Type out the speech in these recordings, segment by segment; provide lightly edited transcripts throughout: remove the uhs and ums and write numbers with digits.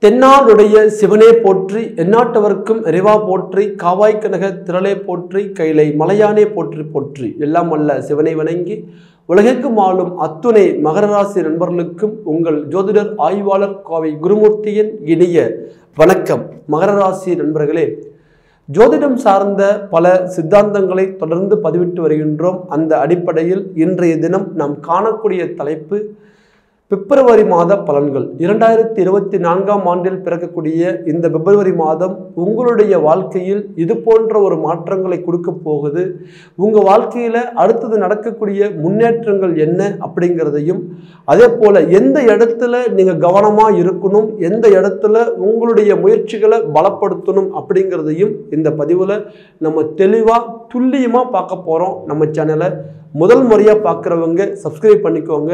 தென்னாடுடைய சிவனே போற்றி, எந்நாட்டவர்க்கும் இறைவா போற்றி, காவாய் கனக திரளே போற்றி, கைலை மலையானே போற்றி போற்றி. எல்லாம் அல்ல சிவனை வணங்கி உலகெங்கும் ஆளும் அத்துணை மகர ராசி நண்பர்களுக்கும் உங்கள் ஜோதிடர் ஆய்வாளர் கோவை குருமூர்த்தியின் இனிய வணக்கம். மகர ராசி நண்பர்களே, ஜோதிடம் சார்ந்த பல சித்தாந்தங்களை தொடர்ந்து பதிவிட்டு வருகின்றோம். அந்த அடிப்படையில் இன்றைய தினம் நாம் காணக்கூடிய தலைப்பு பிப்ரவரி மாத பலன்கள். 2024ஆம் ஆண்டில் பிறக்கக்கூடிய இந்த பிப்ரவரி மாதம் உங்களுடைய வாழ்க்கையில் இது போன்ற ஒரு மாற்றங்களை கொடுக்க போகுது. உங்கள் வாழ்க்கையில் அடுத்தது நடக்கக்கூடிய முன்னேற்றங்கள் என்ன அப்படிங்கிறதையும், அதே போல் எந்த இடத்துல நீங்கள் கவனமாக இருக்கணும், எந்த இடத்துல உங்களுடைய முயற்சிகளை பலப்படுத்தணும் அப்படிங்கிறதையும் இந்த பதிவில் நம்ம தெளிவாக துல்லியமாக பார்க்க போகிறோம். நம்ம சேனலை முதல் முறையாக பார்க்குறவங்க சப்ஸ்கிரைப் பண்ணிக்கோங்க,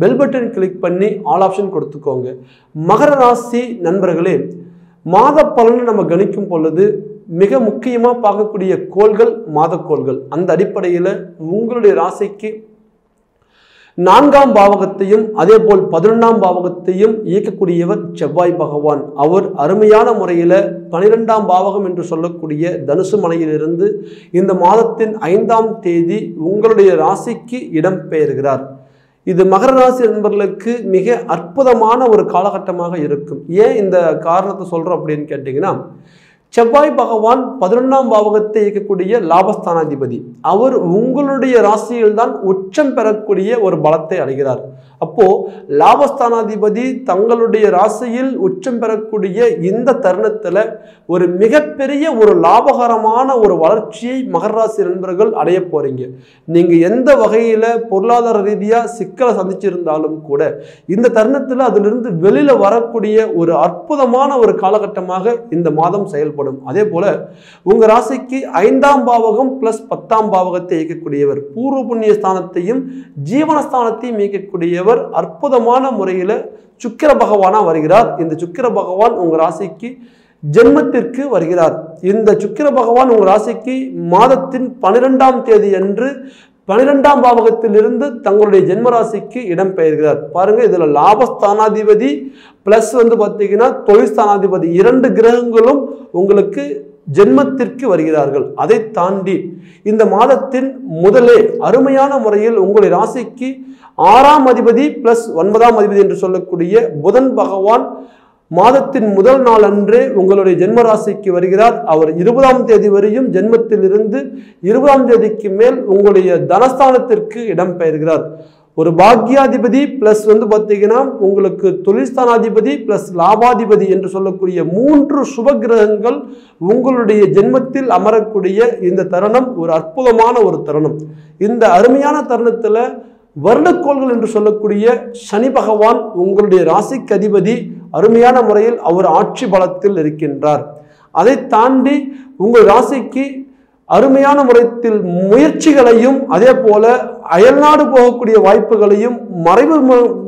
பெல் பட்டன் கிளிக் பண்ணி ஆல் ஆப்ஷன் கொடுத்துக்கோங்க. மகர ராசி நண்பர்களே, மாத பலனை நம்ம கணிக்கும் பொழுது மிக முக்கியமாக பார்க்கக்கூடிய கோள்கள் மாதக்கோள்கள். அந்த அடிப்படையில் உங்களுடைய ராசிக்கு 4ஆம் பாவகத்தையும் அதே போல் 11ஆம் பாவகத்தையும் இயக்கக்கூடியவர் செவ்வாய் பகவான். அவர் அருமையான முறையில் 12ஆம் பாவகம் என்று சொல்லக்கூடிய தனுசு மலையிலிருந்து இந்த மாதத்தின் 5ஆம் தேதி உங்களுடைய ராசிக்கு இடம்பெயர்கிறார். இது மகர ராசி நண்பர்களுக்கு மிக அற்புதமான ஒரு காலகட்டமாக இருக்கும். ஏன் இந்த காரணத்தை சொல்கிறோம் அப்படின்னு கேட்டிங்கன்னா, செவ்வாய் பகவான் 11ஆம் பாவகத்தை இயக்கக்கூடிய லாபஸ்தானாதிபதி. அவர் உங்களுடைய ராசியில் தான் உச்சம் பெறக்கூடிய ஒரு பலத்தை அடைகிறார். அப்போ லாபஸ்தானாதிபதி தங்களுடைய ராசியில் உச்சம் பெறக்கூடிய இந்த தருணத்தில் ஒரு மிகப்பெரிய ஒரு லாபகரமான ஒரு வளர்ச்சியை மகர ராசி நண்பர்கள் அடைய போறீங்க. நீங்க எந்த வகையில பொருளாதார ரீதியாக சிக்கலை சந்திச்சிருந்தாலும் கூட இந்த தருணத்தில் அதிலிருந்து வெளியில வரக்கூடிய ஒரு அற்புதமான ஒரு காலகட்டமாக இந்த மாதம் செயல்படும். அதே போல உங்க ராசிக்கு 5ஆம் பாவகம் பிளஸ் 10ஆம் பாவகத்தை இயக்கக்கூடியவர், பூர்வ புண்ணிய ஸ்தானத்தையும் ஜீவனஸ்தானத்தையும் இயக்கக்கூடியவர் அற்புதமான முறையில் சுக்கிர பகவானா வருகிறார். இந்த சுக்கிர பகவான் உங்க ராசிக்கு ஜென்மத்திற்கு வருகிறார். இந்த சுக்கிர பகவான் உங்க ராசிக்கு மாதத்தின் 12ஆம் தேதி அன்று 12ஆம் பாவகத்திலிருந்து தங்களுடைய ஜென்மராசிக்கு இடம்பெயர்கிறார். பாருங்க, இதுல லாபஸ்தானாதிபதி பிளஸ் பார்த்தீங்கன்னா தொழில் ஸ்தானாதிபதி, 2 கிரகங்களும் உங்களுக்கு ஜென்மத்திற்கு வருகிறார்கள். அதை தாண்டி இந்த மாதத்தின் முதலே அருமையான முறையில் உங்களுடைய ராசிக்கு 6ஆம் அதிபதி பிளஸ் 9ஆம் அதிபதி என்று சொல்லக்கூடிய புதன் பகவான் மாதத்தின் முதல் நாள் அன்றே உங்களுடைய ஜென்மராசிக்கு வருகிறார். அவர் 20ஆம் தேதி வரையும் ஜென்மத்தில் இருந்து 20ஆம் தேதிக்கு மேல் உங்களுடைய தனஸ்தானத்திற்கு இடம்பெயர்கிறார். ஒரு பாக்யாதிபதி பிளஸ் பார்த்தீங்கன்னா உங்களுக்கு தொழில்ஸ்தானாதிபதி பிளஸ் லாபாதிபதி என்று சொல்லக்கூடிய 3 சுப கிரகங்கள் உங்களுடைய ஜென்மத்தில் அமரக்கூடிய இந்த தருணம் ஒரு அற்புதமான ஒரு தருணம். இந்த அருமையான தருணத்தில் வருடக்கோள்கள் என்று சொல்லக்கூடிய சனி பகவான் உங்களுடைய ராசிக்கு அதிபதி அருமையான முறையில் அவர் ஆட்சி பலத்தில் இருக்கின்றார். அதை தாண்டி உங்கள் ராசிக்கு அருமையான முறையில் முயற்சிகளையும் அதே போல அயல்நாடு போகக்கூடிய வாய்ப்புகளையும் மறைவு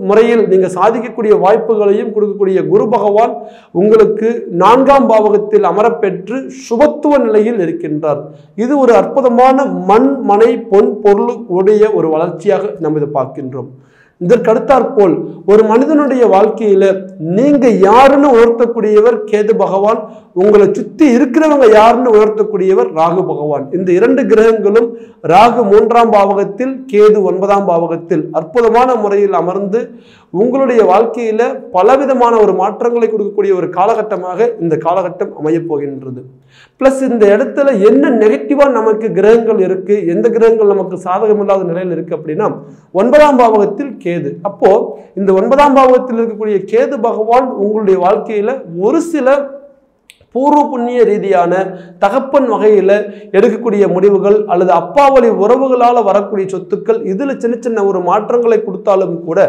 முறையில் நீங்க சாதிக்கக்கூடிய வாய்ப்புகளையும் கொடுக்கக்கூடிய குரு பகவான் உங்களுக்கு 4ஆம் பாவகத்தில் அமரப்பெற்று சுபத்துவ நிலையில் இருக்கின்றார். இது ஒரு அற்புதமான மண் மனை பொன் பொருள் உடைய ஒரு வளர்ச்சியாக நாம் இதை பார்க்கின்றோம். இதற்கடுத்தாற்போல் ஒரு மனிதனுடைய வாழ்க்கையில நீங்க யாருன்னு உணர்த்தக்கூடியவர் கேது பகவான், உங்களை சுத்தி இருக்கிறவங்க யாருன்னு உணர்த்தக்கூடியவர் ராகு பகவான். இந்த 2 கிரகங்களும் ராகு 3ஆம் பாவகத்தில், கேது 9ஆம் பாவகத்தில் அற்புதமான முறையில் அமர்ந்து உங்களுடைய வாழ்க்கையில பலவிதமான ஒரு மாற்றங்களை கொடுக்கக்கூடிய ஒரு காலகட்டமாக இந்த காலகட்டம் அமையப் போகின்றது. பிளஸ் இந்த இடத்துல என்ன நெகட்டிவா நமக்கு கிரகங்கள் இருக்கு, எந்த கிரகங்கள் நமக்கு சாதகம் இல்லாத நிலையில் இருக்கு அப்படின்னா 9ஆம் பாவகத்தில் கேது. அப்போ இந்த 9ஆம் பாவகத்தில் இருக்கக்கூடிய கேது பகவான் உங்களுடைய வாழ்க்கையில ஒரு சில பூர்வ புண்ணிய ரீதியான தகப்பன் வகையில எடுக்கக்கூடிய முடிவுகள் அல்லது அப்பாவளி உறவுகளால் வரக்கூடிய சொத்துக்கள், இதுல சின்ன சின்ன ஒரு மாற்றங்களை கொடுத்தாலும் கூட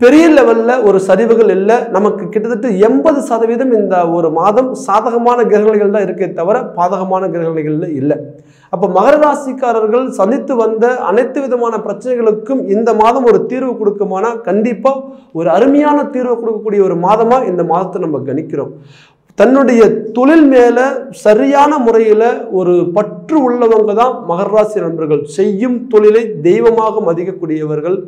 பெரிய லெவல்ல ஒரு சரிவுகள் இல்லை. நமக்கு கிட்டத்தட்ட 80% இந்த ஒரு மாதம் சாதகமான கிரகங்கள் தான் இருக்கே தவிர பாதகமான கிரகங்கள் இல்லை. அப்போ மகர ராசிக்காரர்கள் சந்தித்து வந்த அனைத்து விதமான பிரச்சனைகளுக்கும் இந்த மாதம் ஒரு தீர்வு கொடுக்குமானா கண்டிப்பா ஒரு அருமையான தீர்வு கொடுக்கக்கூடிய ஒரு மாதமா இந்த மாதத்தை நம்ம கணிக்கிறோம். தன்னுடைய தொழில் மேல சரியான முறையில ஒரு பற்று உள்ளவங்க தான் மகர ராசி நண்பர்கள். செய்யும் தொழிலை தெய்வமாக மதிக்கக்கூடியவர்கள்,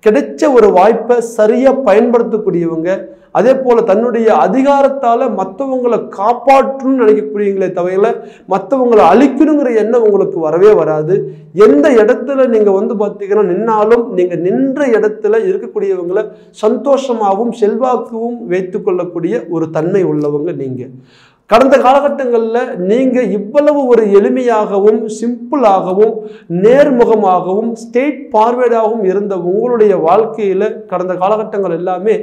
கிடைச்ச ஒரு வாய்ப்பை சரியா பயன்படுத்தக்கூடியவங்க, அதே போல தன்னுடைய அதிகாரத்தால மற்றவங்களை காப்பாற்றணும்னு நினைக்கக்கூடியவங்களே தவிர மற்றவங்களை அழிக்கணுங்கிற எண்ணம் உங்களுக்கு வரவே வராது. எந்த இடத்துல நீங்க பார்த்தீங்கன்னா நின்னாலும் நீங்க நின்ற இடத்துல இருக்கக்கூடியவங்களை சந்தோஷமாகவும் செல்வாக்கவும் வைத்துக் கொள்ளக்கூடிய ஒரு தன்மை உள்ளவங்க நீங்க. கடந்த காலகட்டங்களில் நீங்க இவ்வளவு ஒரு எளிமையாகவும் சிம்பிளாகவும் நேர்முகமாகவும் ஸ்டேட் பார்வேர்டாகவும் இருந்த உங்களுடைய வாழ்க்கையில கடந்த காலகட்டங்கள் எல்லாமே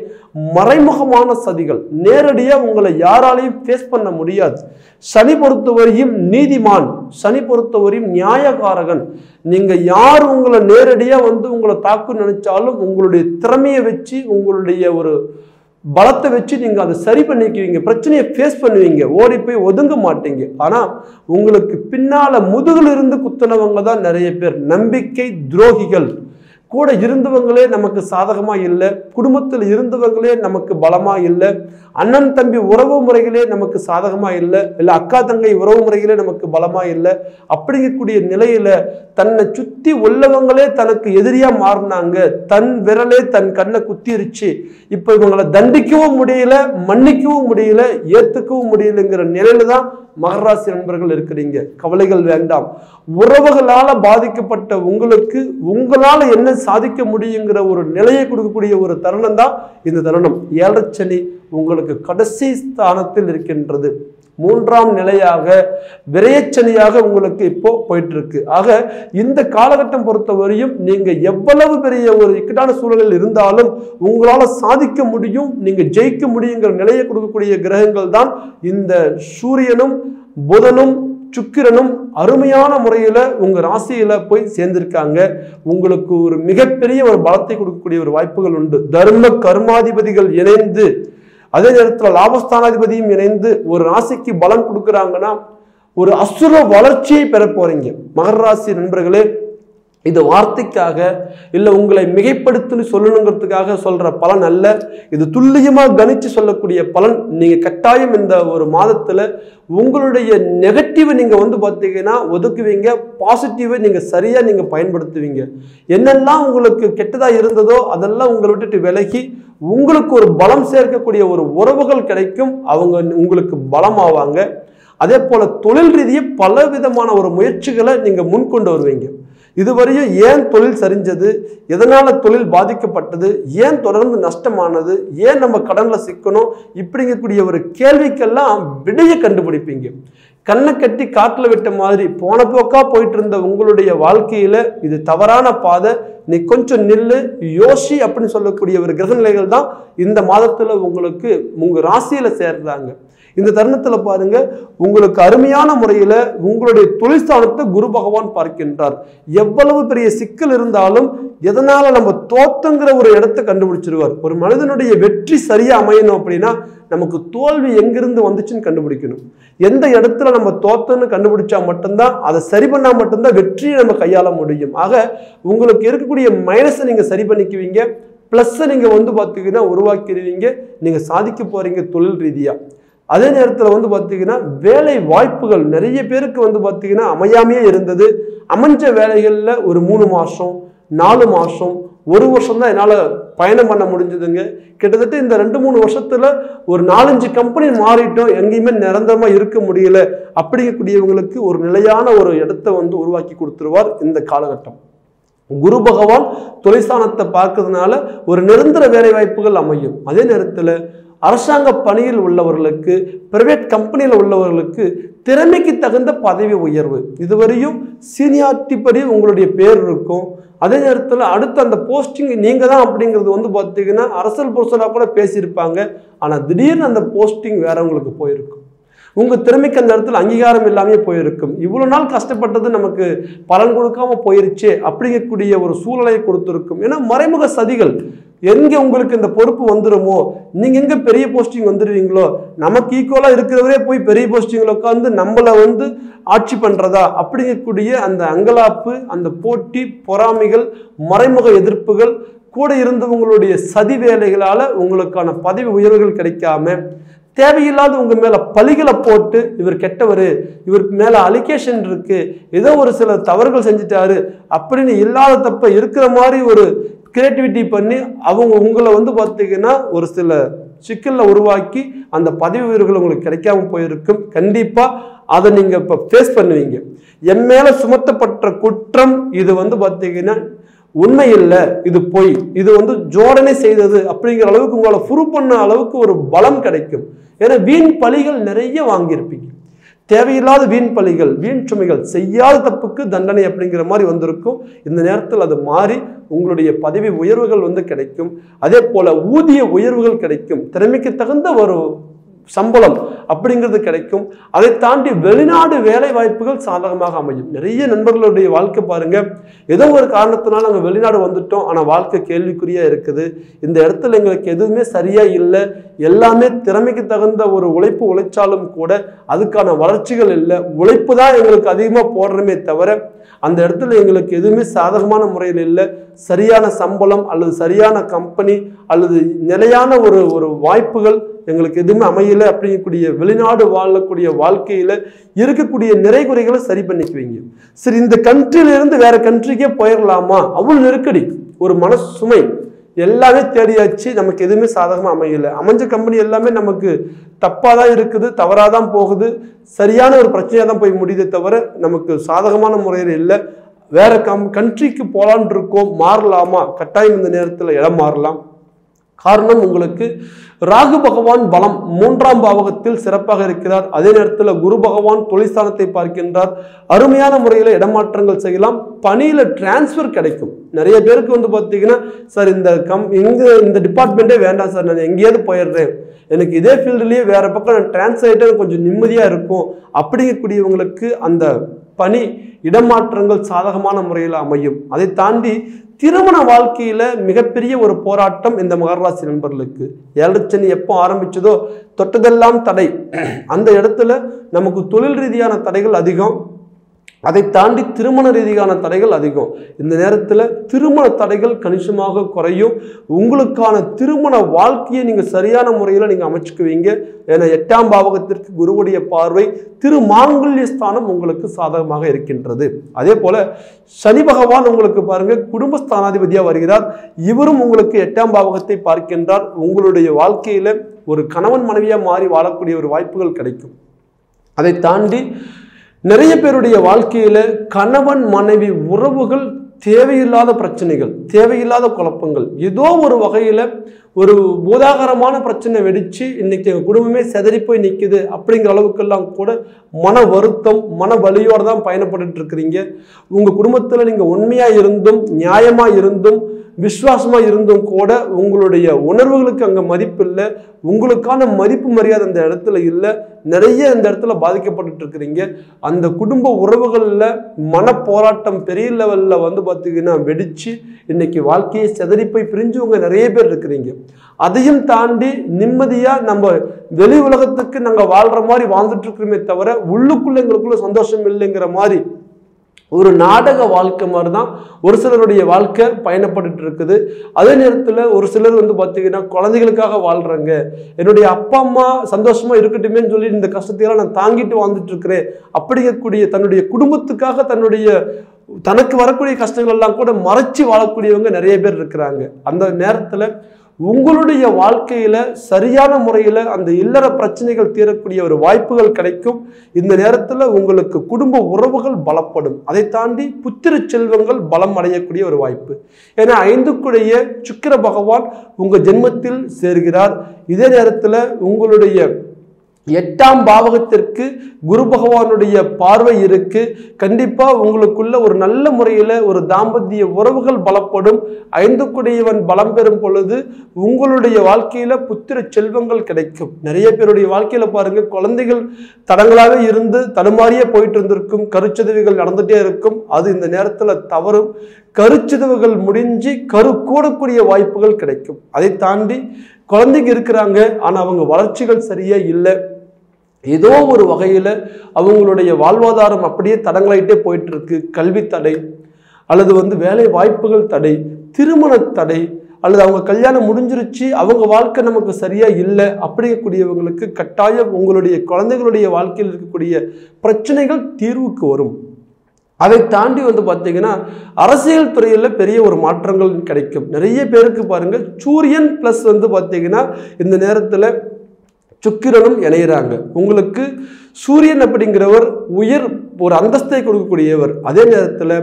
மறைமுகமான சதிகள். நேரடியாக உங்களை யாராலையும் ஃபேஸ் பண்ண முடியாது. சனி பொறுத்தவரையும் நீதிமான், சனி பொறுத்தவரையும் நியாயகாரகன். நீங்க யார் உங்களை நேரடியா உங்களை தாக்கு நினைச்சாலும் உங்களுடைய திறமையை வச்சு உங்களுடைய ஒரு பலத்தை வச்சு நீங்க அதை சரி பண்ணிக்குவீங்க, பிரச்சனையை ஃபேஸ் பண்ணுவீங்க, ஓடி போய் ஒதுங்க மாட்டீங்க. ஆனா உங்களுக்கு பின்னால முதுகில் இருந்து குத்துனவங்க தான் நிறைய பேர் நம்பிக்கை துரோகிகள். கூட இருந்தவங்களே நமக்கு சாதகமா இல்லை, குடும்பத்தில் இருந்தவங்களே நமக்கு பலமா இல்லை, அண்ணன் தம்பி உறவு முறைகளே நமக்கு சாதகமா இல்லை, இல்லை அக்கா தங்கை உறவு முறைகளே நமக்கு பலமா இல்லை. அப்படிங்கக்கூடிய நிலையில தன்னை சுத்தி உள்ளவங்களே தனக்கு எதிரியா மாறினாங்க, தன் விரலே தன் கண்ணை குத்திருச்சு. இப்ப இவங்களை தண்டிக்கவும் முடியல, மன்னிக்கவும் முடியல, ஏத்துக்கவும் முடியலங்கிற நிலையில தான் மகர ராசி நண்பர்கள் இருக்கிறீங்க. கவலைகள் வேண்டாம். உறவுகளால பாதிக்கப்பட்ட உங்களுக்கு உங்களால என்ன சாதிக்க முடியுங்கிற ஒரு நிலையை கொடுக்கக்கூடிய ஒரு தருணம் தான் இந்த தருணம். 7 சனி உங்களுக்கு கடைசி ஸ்தானத்தில் இருக்கின்றது. 3ஆம் நிலையாக விரயச்சனியாக உங்களுக்கு இப்போ போயிட்டு இருக்கு. ஆக இந்த காலகட்டம் பொறுத்தவரையும் நீங்க எவ்வளவு பெரிய ஒரு இக்கட்டான சூழலில் இருந்தாலும் உங்களால சாதிக்க முடியும், நீங்க ஜெயிக்க முடியுங்கிற நிலையை கொடுக்கக்கூடிய கிரகங்கள் தான் இந்த சூரியனும் புதனும் சுக்கிரனும் அருமையான முறையில உங்க ராசியில போய் சேர்ந்திருக்காங்க. உங்களுக்கு ஒரு மிகப்பெரிய ஒரு பலத்தை கொடுக்கக்கூடிய ஒரு வாய்ப்புகள் உண்டு. தர்ம கர்மாதிபதிகள் இணைந்து அதே நேரத்தில் லாபஸ்தானாதிபதியும் இணைந்து ஒரு ராசிக்கு பலம் கொடுக்குறாங்கன்னா ஒரு அசுர வளர்ச்சியை பெற போறீங்க. மகர ராசி நண்பர்களே, இது வார்த்தைக்காக இல்லை உங்களை மிகைப்படுத்தி சொல்லணுங்கிறதுக்காக சொல்ற பலன் அல்ல. இது துல்லியமா கணிச்சு சொல்லக்கூடிய பலன். நீங்க கட்டாயம் இந்த ஒரு மாதத்துல உங்களுடைய நெகட்டிவை நீங்க பார்த்தீங்கன்னா ஒதுக்குவீங்க, பாசிட்டிவை நீங்க சரியா நீங்க பயன்படுத்துவீங்க. என்னெல்லாம் உங்களுக்கு கெட்டதா இருந்ததோ அதெல்லாம் உங்களை விட்டுட்டு விலகி உங்களுக்கு ஒரு பலம் சேர்க்கக்கூடிய ஒரு உறவுகள் கிடைக்கும். அவங்க உங்களுக்கு பலமாவாங்க. அதே போல தொழில் ரீதியாக பல விதமான ஒரு முயற்சிகளை நீங்க முன்கொண்டு வருவீங்க. இதுவரையும் ஏன் தொழில் சரிஞ்சது, எதனால தொழில் பாதிக்கப்பட்டது, ஏன் தொடர்ந்து நஷ்டமானது, ஏன் நம்ம கடன்ல சிக்கணும், இப்படிங்கக்கூடிய ஒரு கேள்விக்கெல்லாம் விடையை கண்டுபிடிப்பீங்க. கண்ணை கட்டி காட்டில் விட்ட மாதிரி போன போக்கா போயிட்டு இருந்த உங்களுடைய வாழ்க்கையில இது தவறான பாதை, நீ கொஞ்சம் நில்லு யோசி அப்படின்னு சொல்லக்கூடிய ஒரு கிரக நிலைகள் தான் இந்த மாதத்துல உங்களுக்கு உங்க ராசியில சேர்றாங்க. இந்த தருணத்துல பாருங்க, உங்களுக்கு அருமையான முறையில உங்களுடைய தொழிற்சாலத்தை குரு பகவான் பார்க்கின்றார். எவ்வளவு பெரிய சிக்கல் இருந்தாலும் எதனால நம்ம தோத்துங்கிற ஒரு இடத்தை கண்டுபிடிச்சிருவார். ஒரு மனிதனுடைய வெற்றி சரியா அமையணும் அப்படின்னா நமக்கு தோல்வி எங்கிருந்து வந்துச்சுன்னு கண்டுபிடிக்கணும். எந்த இடத்துல நம்ம தோத்தன்னு கண்டுபிடிச்சா மட்டும்தான், அதை சரி பண்ணா மட்டும்தான் வெற்றியை நம்ம கையாள முடியும். ஆக உங்களுக்கு இருக்கக்கூடிய மைனஸை நீங்க சரி பண்ணிக்குவீங்க, பிளஸ்ஸை நீங்க பார்த்தீங்கன்னா உருவாக்கிடுவீங்க. நீங்க சாதிக்க போறீங்க தொழில் ரீதியா. அதே நேரத்தில் பார்த்தீங்கன்னா வேலை வாய்ப்புகள் நிறைய பேருக்கு பார்த்தீங்கன்னா அமையாமையே இருந்தது. அமைஞ்ச வேலைகளில் ஒரு 3 மாதம் 4 மாதம் 1 வருஷம் தான் என்னால் பயணம் பண்ண முடிஞ்சதுங்க. கிட்டத்தட்ட இந்த 2-3 வருஷத்துல ஒரு 4-5 கம்பெனி மாறிட்டோம், எங்கேயுமே நிரந்தரமாக இருக்க முடியல அப்படிங்கக்கூடியவங்களுக்கு ஒரு நிலையான ஒரு இடத்தை உருவாக்கி கொடுத்துருவார் இந்த காலகட்டம். குரு பகவான் தொழிற்சாலத்தை பார்க்கறதுனால ஒரு நிரந்தர வேலை வாய்ப்புகள் அமையும். அதே நேரத்தில் அரசாங்க பணியில் உள்ளவர்களுக்கு, பிரைவேட் கம்பெனியில் உள்ளவர்களுக்கு திறமைக்கு தகுந்த பதவி உயர்வு, இதுவரையும் சீனியாரிட்டி படி உங்களுடைய பேர் இருக்கும். அதே நேரத்தில் அடுத்த அந்த போஸ்டிங் நீங்க தான் அப்படிங்கிறது பார்த்தீங்கன்னா அரசல் புரசலாக கூட பேசியிருப்பாங்க. ஆனால் திடீர்னு அந்த போஸ்டிங் வேறவங்களுக்கு போயிருக்கும். உங்க திறமைக்கு அந்த இடத்துல அங்கீகாரம் இல்லாமே போயிருக்கும். இவ்வளவு நாள் கஷ்டப்பட்டது நமக்கு பலன் கொடுக்காம போயிருச்சு அப்படிங்கக்கூடிய ஒரு சூழலை கொடுத்திருக்கும். ஏன்னா மறைமுக சதிகள் எங்க உங்களுக்கு இந்த பொறுப்பு வந்துருமோ, நீங்க எங்க பெரிய போஸ்டிங் வந்துடுவீங்களோ, நமக்கு ஈக்குவலா இருக்கிறவரே போய் பெரிய போஸ்டிங்ல உட்காந்து நம்மளை ஆட்சி பண்றதா அப்படிங்கக்கூடிய அந்த அங்கலாப்பு, அந்த போட்டி பொறாமைகள், மறைமுக எதிர்ப்புகள், கூட இருந்தவங்களுடைய சதி வேலைகளால உங்களுக்கான பதவி உயர்வுகள் கிடைக்காம தேவையில்லாத உங்க மேல பழிகளை போட்டு இவர் கெட்டவர், இவர் மேல அலிகேஷன் இருக்கு, ஏதோ ஒரு சில தவறுகள் செஞ்சுட்டாரு அப்படின்னு இல்லாத தப்ப இருக்கிற மாதிரி ஒரு கிரியேட்டிவிட்டி பண்ணி அவங்க உங்களை வந்து பார்த்தீங்கன்னா ஒரு சில சிக்கல்ல உருவாக்கி அந்த பதவி உயர்வுகள் உங்களுக்கு கிடைக்காம போயிருக்கும். கண்டிப்பா அதை நீங்க இப்ப ஃபேஸ் பண்ணுவீங்க. என் மேல சுமத்தப்பட்ட குற்றம் இது வந்து பார்த்தீங்கன்னா உண்மை இல்லை, இது பொய், இது வந்து ஜோடனை செய்தது அப்படிங்கிற அளவுக்கு உங்களை ப்ரூவ் பண்ண அளவுக்கு ஒரு பலம் கிடைக்கும். ஏன்னா வீண் பழிகள் நிறைய வாங்கியிருப்பீங்க. தேவையில்லாத வீண் பழிகள், வீண் சுமைகள், செய்யாத தப்புக்கு தண்டனை அப்படிங்கிற மாதிரி வந்திருக்கும். இந்த நேரத்தில் அது மாறி உங்களுடைய பதவி உயர்வுகள் வந்து கிடைக்கும். அதே போல ஊதிய உயர்வுகள் கிடைக்கும். திறமைக்கு தகுந்த ஒரு சம்பளம் அப்படிங்கிறது கிடைக்கும். அதை தாண்டி வெளிநாடு வேலை வாய்ப்புகள் சாதகமாக அமையும். நிறைய நண்பர்களுடைய வாழ்க்கை பாருங்க, ஏதோ ஒரு காரணத்தினால நாங்கள் வெளிநாடு வந்துட்டோம், ஆனால் வாழ்க்கை கேள்விக்குறியா இருக்குது. இந்த இடத்துல எங்களுக்கு எதுவுமே சரியா இல்லை, எல்லாமே திறமைக்கு தகுந்த ஒரு உழைப்பு உழைச்சாலும் கூட அதுக்கான வளர்ச்சிகள் இல்லை, உழைப்பு தான் எங்களுக்கு அதிகமாக போடுறமே தவிர அந்த இடத்துல எங்களுக்கு எதுவுமே சாதகமான முறையில் இல்லை. சரியான சம்பளம் அல்லது சரியான கம்பெனி அல்லது நிலையான ஒரு வாய்ப்புகள் எங்களுக்கு எதுவுமே அமையல அப்படிங்கக்கூடிய வெளிநாடு வாழக்கூடிய வாழ்க்கையில இருக்கக்கூடிய நிறைகுறைகளை சரி பண்ணிக்குவீங்க. சரி, இந்த கண்ட்ரியில இருந்து வேற கண்ட்ரிக்கே போயிடலாமா, அவ்வளவு நெருக்கடி, ஒரு மன சுமை, எல்லாமே தேடியாச்சு, நமக்கு எதுவுமே சாதகமா அமையல, அமைஞ்ச கம்பெனி எல்லாமே நமக்கு தப்பாதான் இருக்குது, தவறாதான் போகுது, சரியான ஒரு பிரச்சனையா தான் போய் முடியுதே தவிர நமக்கு சாதகமான முறையில் இல்லை. வேற கண்ட்ரிக்கு போலான் இருக்கோம், மாறலாமா? கட்டாயம் இந்த நேரத்தில் இடம் மாறலாம். காரணம், உங்களுக்கு ராகு பகவான் பலம் 3ஆம் பாவகத்தில் சிறப்பாக இருக்கிறார். அதே நேரத்தில் குரு பகவான் தொழிற்ஸ்தானத்தை பார்க்கின்றார். அருமையான முறையில் இடமாற்றங்கள் செய்யலாம், பணியில டிரான்ஸ்ஃபர் கிடைக்கும். நிறைய பேருக்கு வந்து பார்த்தீங்கன்னா, சார் இந்த டிபார்ட்மெண்ட்டே வேண்டாம் சார், நான் எங்கேயாவது போயிடுறேன், எனக்கு இதே ஃபீல்டுலேயே வேற பக்கம் நான் டிரான்ஸ்ஃபர் ஆகிட்டு கொஞ்சம் நிம்மதியாக இருக்கும் அப்படிங்கக்கூடியவங்களுக்கு அந்த பணி இடமாற்றங்கள் சாதகமான முறையில் அமையும். அதை தாண்டி திருமண வாழ்க்கையில மிகப்பெரிய ஒரு போராட்டம் இந்த மகர ராசி நண்பர்களுக்கு. 7 சனி எப்போ ஆரம்பிச்சதோ தொட்டதெல்லாம் தடை. அந்த இடத்துல நமக்கு தொழில் ரீதியான தடைகள் அதிகம், அதை தாண்டி திருமண ரீதியான தடைகள் அதிகம். இந்த நேரத்தில் திருமண தடைகள் கணிசமாக குறையும். உங்களுக்கான திருமண வாழ்க்கையை நீங்கள் சரியான முறையில் நீங்கள் அமைச்சுக்குவீங்க. ஏன்னா 8ஆம் பாவகத்திற்கு குருவுடைய பார்வை, திருமாங்கல்ய ஸ்தானம் உங்களுக்கு சாதகமாக இருக்கின்றது. அதே போல சனி பகவான் உங்களுக்கு பாருங்க குடும்பஸ்தானாதிபதியாக வருகிறார். இவரும் உங்களுக்கு 8ஆம் பாவகத்தை பார்க்கின்றார். உங்களுடைய வாழ்க்கையில ஒரு கணவன் மனைவியா மாறி வாழக்கூடிய ஒரு வாய்ப்புகள் கிடைக்கும். அதை தாண்டி நிறைய பேருடைய வாழ்க்கையில கணவன் மனைவி உறவுகள் தேவையில்லாத பிரச்சனைகள், தேவையில்லாத குழப்பங்கள், ஏதோ ஒரு வகையில ஒரு பூதாகரமான பிரச்சனை வெடிச்சு இன்னைக்கு எங்க குடும்பமே செதறி போய் நிற்குது அப்படிங்கிற அளவுக்கெல்லாம் கூட மன வருத்தம், மன வலியோடு தான் பயணப்பட்டு இருக்கிறீங்க. உங்க குடும்பத்துல நீங்க உண்மையா இருந்தும் நியாயமா இருந்தும் விசுவாசமா இருந்தும் கூட உங்களுடைய உணர்வுகளுக்கு அங்க மதிப்பு இல்லை, உங்களுக்கான மதிப்பு மரியாதை அந்த இடத்துல இல்லை. நிறைய இந்த இடத்துல பாதிக்கப்பட்டு இருக்கிறீங்க. அந்த குடும்ப உறவுகள்ல மன போராட்டம் பெரிய லெவல்ல வந்து பார்த்தீங்கன்னா வெடிச்சு இன்னைக்கு வாழ்க்கையை செதறி போய் பிரிஞ்சவங்க நிறைய பேர் இருக்கிறீங்க. அதையும் தாண்டி நிம்மதியா நம்ம வெளி உலகத்துக்கு நாங்க வாழ்ற மாதிரி வாழ்ந்துட்டு இருக்கிறோமே தவிர உள்ளுக்குள்ள எங்களுக்குள்ள சந்தோஷம் இல்லைங்கிற மாதிரி ஒரு நாடக வாழ்க்கை மாதிரி தான் ஒரு சிலருடைய வாழ்க்கை பயணப்பட்டு இருக்குது. அதே நேரத்தில் ஒரு சிலர் வந்து பார்த்தீங்கன்னா குழந்தைகளுக்காக வாழ்றாங்க, என்னுடைய அப்பா அம்மா சந்தோஷமா இருக்கட்டுமேன்னு சொல்லி இந்த கஷ்டத்தையெல்லாம் நான் தாங்கிட்டு வாழ்ந்துட்டு இருக்கிறேன் அப்படிங்கக்கூடிய தன்னுடைய குடும்பத்துக்காக தனக்கு வரக்கூடிய கஷ்டங்கள் எல்லாம் கூட மறைச்சு வாழக்கூடியவங்க நிறைய பேர் இருக்கிறாங்க. அந்த நேரத்தில் உங்களுடைய வாழ்க்கையில சரியான முறையில் அந்த இல்லற பிரச்சனைகள் தீரக்கூடிய ஒரு வாய்ப்புகள் கிடைக்கும். இந்த நேரத்தில் உங்களுக்கு குடும்ப உறவுகள் பலப்படும். அதை தாண்டி புத்திர செல்வங்கள் பலம் அடையக்கூடிய ஒரு வாய்ப்பு. ஏன்னா 5க்குடைய சுக்கிர பகவான் உங்க ஜென்மத்தில் சேர்கிறார். இதே நேரத்தில் உங்களுடைய 8ஆம் பாவகத்திற்கு குரு பகவானுடைய பார்வை இருக்கு. கண்டிப்பா உங்களுக்குள்ள ஒரு நல்ல முறையில ஒரு தாம்பத்திய உறவுகள் பலப்படும். 5க்குடையவன் பலம் பெறும் பொழுது உங்களுடைய வாழ்க்கையில புத்திர செல்வங்கள் கிடைக்கும். நிறைய பேருடைய வாழ்க்கையில பாருங்க, குழந்தைகள் தடங்களாக இருந்து தடுமாறியே போயிட்டு இருந்திருக்கும், கருச்சிதைவுகள் நடந்துட்டே இருக்கும். அது இந்த நேரத்துல தவறும். கருச்சிதைவுகள் முடிஞ்சு கரு கூடக்கூடிய வாய்ப்புகள் கிடைக்கும். அதை தாண்டி குழந்தைங்க இருக்கிறாங்க, ஆனா அவங்க வளர்ச்சிகள் சரியா இல்லை, ஏதோ ஒரு வகையில அவங்களுடைய வாழ்வாதாரம் அப்படியே தடங்களாயிட்டே போயிட்டு இருக்கு. கல்வி தடை அல்லது வேலை வாய்ப்புகள் தடை, திருமண தடை, அல்லது அவங்க கல்யாணம் முடிஞ்சிருச்சு அவங்க வாழ்க்கை நமக்கு சரியா இல்லை அப்படிங்கக்கூடியவங்களுக்கு கட்டாயம் உங்களுடைய குழந்தைகளுடைய வாழ்க்கையில் இருக்கக்கூடிய பிரச்சனைகள் தீர்வுக்கு வரும். அதை தாண்டி பார்த்தீங்கன்னா அரசியல் துறையில் பெரிய ஒரு மாற்றங்கள் கிடைக்கும். நிறைய பேருக்கு பாருங்க சூரியன் பிளஸ் பார்த்தீங்கன்னா இந்த நேரத்தில் சுக்கிரனும் இணையிறாங்க. உங்களுக்கு சூரியன் அப்படிங்கிறவர் உயர் ஒரு அந்தஸ்தை கொடுக்கக்கூடியவர். அதே நேரத்தில்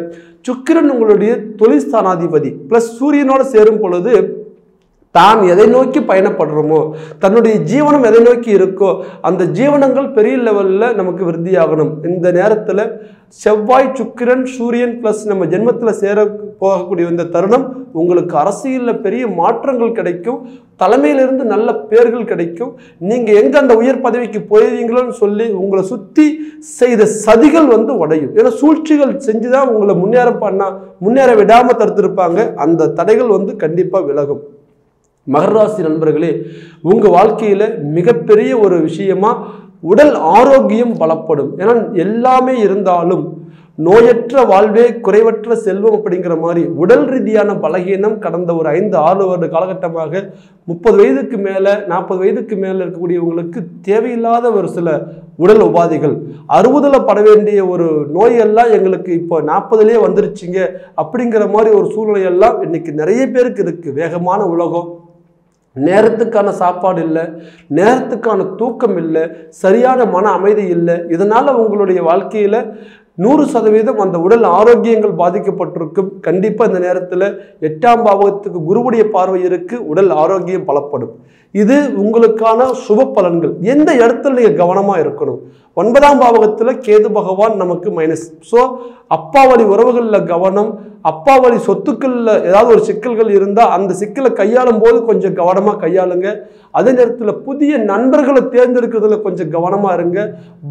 சுக்கிரன் உங்களுடைய தொழில் ஸ்தானாதிபதி பிளஸ் சூரியனோட சேரும் பொழுது தான் எதை நோக்கி பயணப்படுறோமோ தன்னுடைய ஜீவனம் எதை நோக்கி இருக்கோ அந்த ஜீவனங்கள் பெரிய லெவலில் நமக்கு விருத்தியாகணும். இந்த நேரத்தில் செவ்வாய் சுக்கிரன் சூரியன் பிளஸ் நம்ம ஜென்மத்தில் சேர போகக்கூடிய இந்த தருணம் உங்களுக்கு அரசியலில் பெரிய மாற்றங்கள் கிடைக்கும். தலைமையிலிருந்து நல்ல பேர்கள் கிடைக்கும். நீங்கள் எங்கே அந்த உயர் பதவிக்கு போயிருவீங்களோன்னு சொல்லி உங்களை சுற்றி செய்த சதிகள் உடையும். ஏன்னா சூழ்ச்சிகள் செஞ்சு தான் உங்களை முன்னேற விடாமல் தடுத்திருப்பாங்க. அந்த தடைகள் கண்டிப்பாக விலகும். மகர ராசி நண்பர்களே, உங்க வாழ்க்கையில மிகப்பெரிய ஒரு விஷயமா உடல் ஆரோக்கியம் பலப்படும். ஏன்னா எல்லாமே இருந்தாலும் நோயற்ற வாழ்வே குறைவற்ற செல்வம் அப்படிங்கிற மாதிரி உடல் ரீதியான பலகீனம் கடந்த ஒரு 5-6 வருட காலகட்டமாக 30 வயதுக்கு மேலே 40 வயதுக்கு மேலே இருக்கக்கூடியவங்களுக்கு தேவையில்லாத ஒரு சில உடல் உபாதைகள் 60ல் பட வேண்டிய ஒரு நோயெல்லாம் எங்களுக்கு இப்போ 40லேயே வந்துருச்சுங்க அப்படிங்கிற மாதிரி ஒரு சூழ்நிலையெல்லாம் இன்னைக்கு நிறைய பேருக்கு இருக்குது. வேகமான உலகம், நேரத்துக்கான சாப்பாடு இல்லை, நேரத்துக்கான தூக்கம் இல்லை, சரியான மன அமைதி இல்லை. இதனால் உங்களுடைய வாழ்க்கையில் 100% அந்த உடல் ஆரோக்கியங்கள் பாதிக்கப்பட்டிருக்கும். கண்டிப்பாக இந்த நேரத்தில் 8ஆம் பாவகத்துக்கு குருவுடைய பார்வை இருக்கு. உடல் ஆரோக்கியம் பலப்படும். இது உங்களுக்கான சுப பலன்கள். எந்த இடத்துல நீங்கள் கவனமாக இருக்கணும்? 9ஆம் பாவகத்தில் கேது பகவான் நமக்கு மைனஸ். ஸோ அப்பா வழி உறவுகளில் கவனம், அப்பா வழி சொத்துக்களில் ஏதாவது ஒரு சிக்கல்கள் இருந்தால் அந்த சிக்கலை கையாளும் போது கொஞ்சம் கவனமாக கையாளுங்க. அதே நேரத்தில் புதிய நண்பர்களை தேர்ந்தெடுக்கிறதுல கொஞ்சம் கவனமாக இருங்க.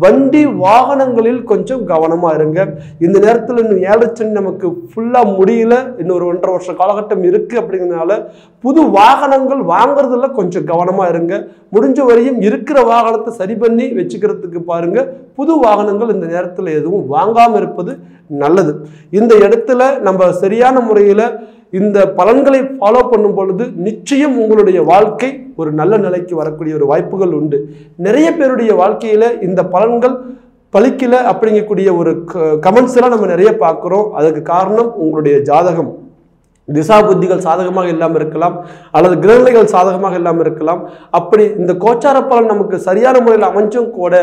வண்டி வாகனங்களில் கொஞ்சம் கவனமாக இருங்க. இந்த நேரத்தில் இன்னும் 7 சனி நமக்கு ஃபுல்லாக முடியல, இன்னொரு 1.5 வருஷ காலகட்டம் இருக்குது. அப்படிங்கிறதுனால புது வாகனங்கள் வாங்குறதுல கொஞ்சம் கவனமாக இருங்க. முடிஞ்ச வரையும் இருக்கிற வாகனத்தை சரி பண்ணி வச்சுக்கிறதுக்கு பாருங்க. புது வாகனங்கள் இந்த நேரத்தில் எதுவும் வாங்காமல் இருப்பது நல்லது. இந்த இடத்துல நம்ம சரியான முறையில் இந்த பலன்களை ஃபாலோ பண்ணும் பொழுது நிச்சயம் உங்களுடைய வாழ்க்கை ஒரு நல்ல நிலைக்கு வரக்கூடிய ஒரு வாய்ப்புகள் உண்டு. நிறைய பேருடைய வாழ்க்கையில இந்த பலன்கள் பலிக்கல அப்படிங்கக்கூடிய ஒரு கமெண்ட்ஸ் எல்லாம் நம்ம நிறைய பார்க்குறோம். அதுக்கு காரணம் உங்களுடைய ஜாதகம் திசா புத்திகள் சாதகமாக இல்லாமல் இருக்கலாம், அல்லது கிரகங்கள் சாதகமாக இல்லாமல் இருக்கலாம். அப்படி இந்த கோச்சார பலன் நமக்கு சரியான முறையில் அமைஞ்சும் கூட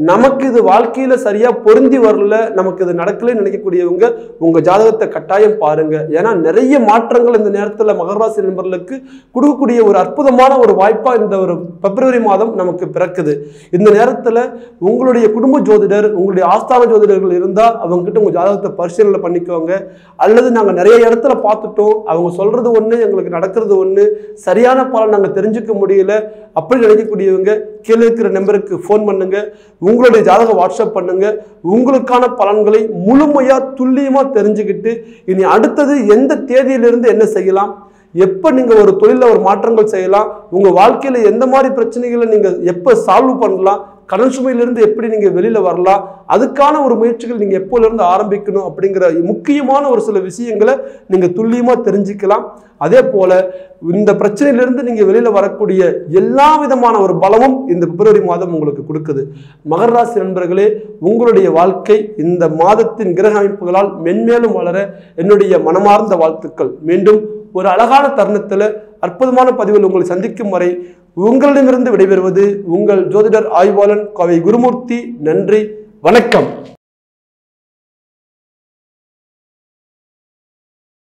நமக்கு இது வாழ்க்கையில் சரியாக பொருந்தி வரல, நமக்கு இது நடக்கலன்னு நினைக்கக்கூடியவங்க உங்கள் ஜாதகத்தை கட்டாயம் பாருங்க. ஏன்னா நிறைய மாற்றங்கள் இந்த நேரத்தில் மகர ராசி நண்பர்களுக்கு கொடுக்கக்கூடிய ஒரு அற்புதமான ஒரு வாய்ப்பாக இந்த ஒரு பிப்ரவரி மாதம் நமக்கு பிறக்குது. இந்த நேரத்தில் உங்களுடைய குடும்ப ஜோதிடர், உங்களுடைய ஆஸ்தான ஜோதிடர்கள் இருந்தால் அவங்ககிட்ட உங்கள் ஜாதகத்தை பரிசீலனை பண்ணிக்கோங்க. அல்லது நாங்கள் நிறைய இடத்துல பார்த்துட்டோம், அவங்க சொல்றது ஒண்ணு எங்களுக்கு நடக்கிறது ஒண்ணு, சரியான பலன் நாங்கள் தெரிஞ்சுக்க முடியல அப்படி நினைக்கக்கூடியவங்க கீழே இருக்கிற நம்பருக்கு ஃபோன் பண்ணுங்க. உங்களுடைய ஜாதகம் வாட்ஸ்அப் பண்ணுங்க. உங்களுக்கான பலன்களை முழுமையா துல்லியமா தெரிஞ்சுக்கிட்டு இனி அடுத்தது எந்த தேதியிலிருந்து என்ன செய்யலாம், எப்போ நீங்கள் ஒரு தொழிலில் ஒரு மாற்றங்கள் செய்யலாம், உங்கள் வாழ்க்கையில் எந்த மாதிரி பிரச்சனைகளை நீங்கள் எப்போ சால்வ் பண்ணலாம், கடன் சுமையிலிருந்து எப்படி நீங்கள் வெளியில் வரலாம், அதுக்கான ஒரு முயற்சிகள் நீங்கள் எப்போலேருந்து ஆரம்பிக்கணும் அப்படிங்கிற முக்கியமான ஒரு சில விஷயங்களை நீங்கள் துல்லியமாக தெரிஞ்சுக்கலாம். அதே போல் இந்த பிரச்சனையிலிருந்து நீங்கள் வெளியில் வரக்கூடிய எல்லா விதமான ஒரு பலமும் இந்த பிப்ரவரி மாதம் உங்களுக்கு கொடுக்குது. மகர ராசி நண்பர்களே, உங்களுடைய வாழ்க்கை இந்த மாதத்தின் கிரக அமைப்புகளால் மென்மேலும் வளர என்னுடைய மனமார்ந்த வாழ்த்துக்கள். மீண்டும் ஒரு அழகான தருணத்தில் அற்புதமான பதிவில் உங்களை சந்திக்கும் வரை உங்களிடமிருந்து விடைபெறுவது உங்கள் ஜோதிடர் ஆய்வாளன் கோவை குருமூர்த்தி. நன்றி, வணக்கம்.